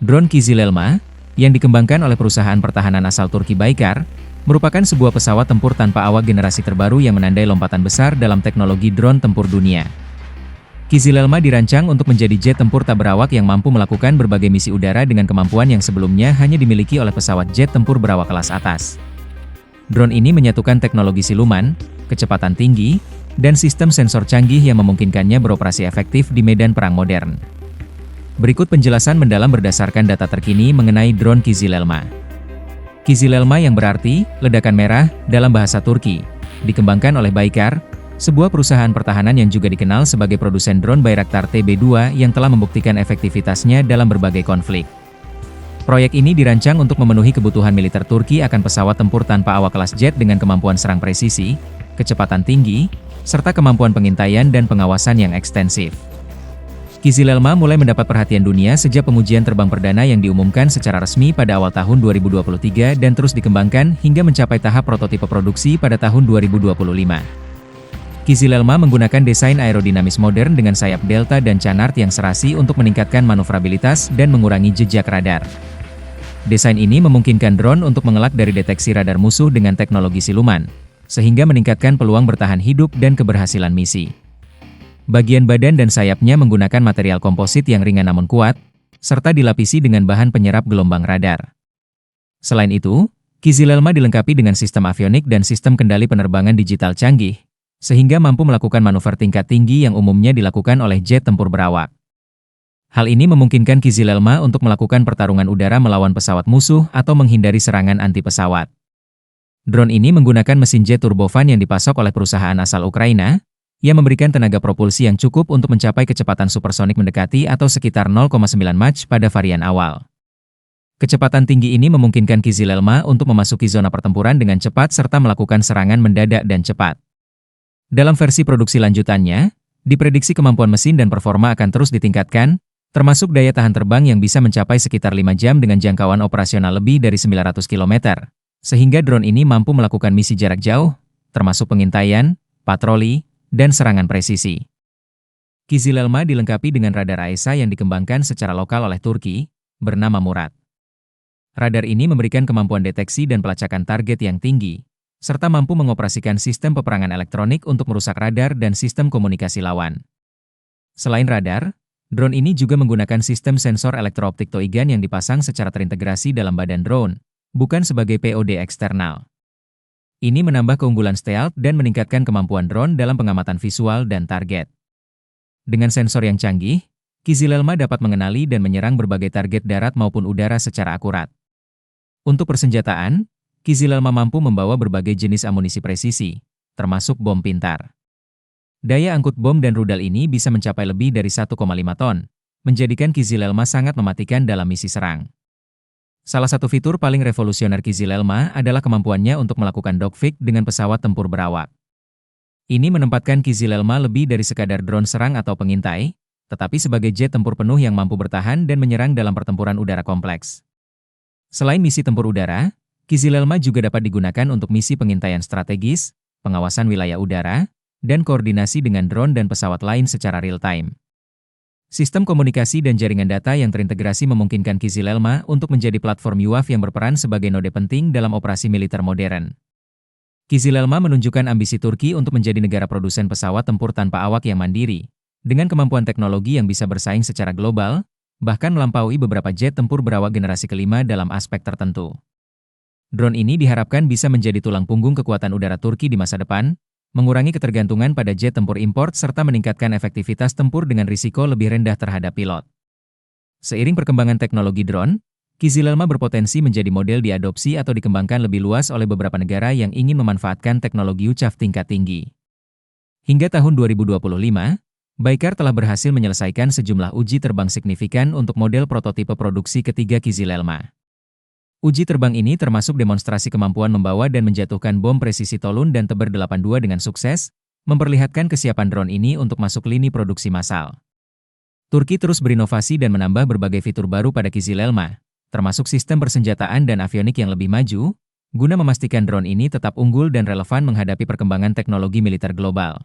Drone Kizilelma, yang dikembangkan oleh perusahaan pertahanan asal Turki Baykar, merupakan sebuah pesawat tempur tanpa awak generasi terbaru yang menandai lompatan besar dalam teknologi drone tempur dunia. Kizilelma dirancang untuk menjadi jet tempur tak berawak yang mampu melakukan berbagai misi udara dengan kemampuan yang sebelumnya hanya dimiliki oleh pesawat jet tempur berawak kelas atas. Drone ini menyatukan teknologi siluman, kecepatan tinggi, dan sistem sensor canggih yang memungkinkannya beroperasi efektif di medan perang modern. Berikut penjelasan mendalam berdasarkan data terkini mengenai drone Kizilelma. Kizilelma yang berarti ledakan merah dalam bahasa Turki, dikembangkan oleh Baykar, sebuah perusahaan pertahanan yang juga dikenal sebagai produsen drone Bayraktar TB2 yang telah membuktikan efektivitasnya dalam berbagai konflik. Proyek ini dirancang untuk memenuhi kebutuhan militer Turki akan pesawat tempur tanpa awak kelas jet dengan kemampuan serang presisi, kecepatan tinggi, serta kemampuan pengintaian dan pengawasan yang ekstensif. Kizilelma mulai mendapat perhatian dunia sejak pengujian terbang perdana yang diumumkan secara resmi pada awal tahun 2023 dan terus dikembangkan hingga mencapai tahap prototipe produksi pada tahun 2025. Kizilelma menggunakan desain aerodinamis modern dengan sayap delta dan canard yang serasi untuk meningkatkan manuvrabilitas dan mengurangi jejak radar. Desain ini memungkinkan drone untuk mengelak dari deteksi radar musuh dengan teknologi siluman, sehingga meningkatkan peluang bertahan hidup dan keberhasilan misi. Bagian badan dan sayapnya menggunakan material komposit yang ringan namun kuat, serta dilapisi dengan bahan penyerap gelombang radar. Selain itu, Kizilelma dilengkapi dengan sistem avionik dan sistem kendali penerbangan digital canggih, sehingga mampu melakukan manuver tingkat tinggi yang umumnya dilakukan oleh jet tempur berawak. Hal ini memungkinkan Kizilelma untuk melakukan pertarungan udara melawan pesawat musuh atau menghindari serangan anti-pesawat. Drone ini menggunakan mesin jet turbofan yang dipasok oleh perusahaan asal Ukraina, yang memberikan tenaga propulsi yang cukup untuk mencapai kecepatan supersonik mendekati atau sekitar 0,9 Mach pada varian awal. Kecepatan tinggi ini memungkinkan Kizilelma untuk memasuki zona pertempuran dengan cepat serta melakukan serangan mendadak dan cepat. Dalam versi produksi lanjutannya, diprediksi kemampuan mesin dan performa akan terus ditingkatkan, termasuk daya tahan terbang yang bisa mencapai sekitar 5 jam dengan jangkauan operasional lebih dari 900 km, sehingga drone ini mampu melakukan misi jarak jauh, termasuk pengintaian, patroli, dan serangan presisi. Kizilelma dilengkapi dengan radar AESA yang dikembangkan secara lokal oleh Turki, bernama Murat. Radar ini memberikan kemampuan deteksi dan pelacakan target yang tinggi, serta mampu mengoperasikan sistem peperangan elektronik untuk merusak radar dan sistem komunikasi lawan. Selain radar, drone ini juga menggunakan sistem sensor elektrooptik Toigan yang dipasang secara terintegrasi dalam badan drone, bukan sebagai POD eksternal. Ini menambah keunggulan stealth dan meningkatkan kemampuan drone dalam pengamatan visual dan target. Dengan sensor yang canggih, Kizilelma dapat mengenali dan menyerang berbagai target darat maupun udara secara akurat. Untuk persenjataan, Kizilelma mampu membawa berbagai jenis amunisi presisi, termasuk bom pintar. Daya angkut bom dan rudal ini bisa mencapai lebih dari 1,5 ton, menjadikan Kizilelma sangat mematikan dalam misi serang. Salah satu fitur paling revolusioner Kizilelma adalah kemampuannya untuk melakukan dogfight dengan pesawat tempur berawak. Ini menempatkan Kizilelma lebih dari sekadar drone serang atau pengintai, tetapi sebagai jet tempur penuh yang mampu bertahan dan menyerang dalam pertempuran udara kompleks. Selain misi tempur udara, Kizilelma juga dapat digunakan untuk misi pengintaian strategis, pengawasan wilayah udara, dan koordinasi dengan drone dan pesawat lain secara real-time. Sistem komunikasi dan jaringan data yang terintegrasi memungkinkan Kizilelma untuk menjadi platform UAV yang berperan sebagai node penting dalam operasi militer modern. Kizilelma menunjukkan ambisi Turki untuk menjadi negara produsen pesawat tempur tanpa awak yang mandiri, dengan kemampuan teknologi yang bisa bersaing secara global, bahkan melampaui beberapa jet tempur berawak generasi kelima dalam aspek tertentu. Drone ini diharapkan bisa menjadi tulang punggung kekuatan udara Turki di masa depan, mengurangi ketergantungan pada jet tempur import serta meningkatkan efektivitas tempur dengan risiko lebih rendah terhadap pilot. Seiring perkembangan teknologi drone, Kizilelma berpotensi menjadi model diadopsi atau dikembangkan lebih luas oleh beberapa negara yang ingin memanfaatkan teknologi UCAV tingkat tinggi. Hingga tahun 2025, Baykar telah berhasil menyelesaikan sejumlah uji terbang signifikan untuk model prototipe produksi ketiga Kizilelma. Uji terbang ini termasuk demonstrasi kemampuan membawa dan menjatuhkan bom presisi Tolun dan Teber 82 dengan sukses, memperlihatkan kesiapan drone ini untuk masuk lini produksi massal. Turki terus berinovasi dan menambah berbagai fitur baru pada Kizilelma, termasuk sistem persenjataan dan avionik yang lebih maju, guna memastikan drone ini tetap unggul dan relevan menghadapi perkembangan teknologi militer global.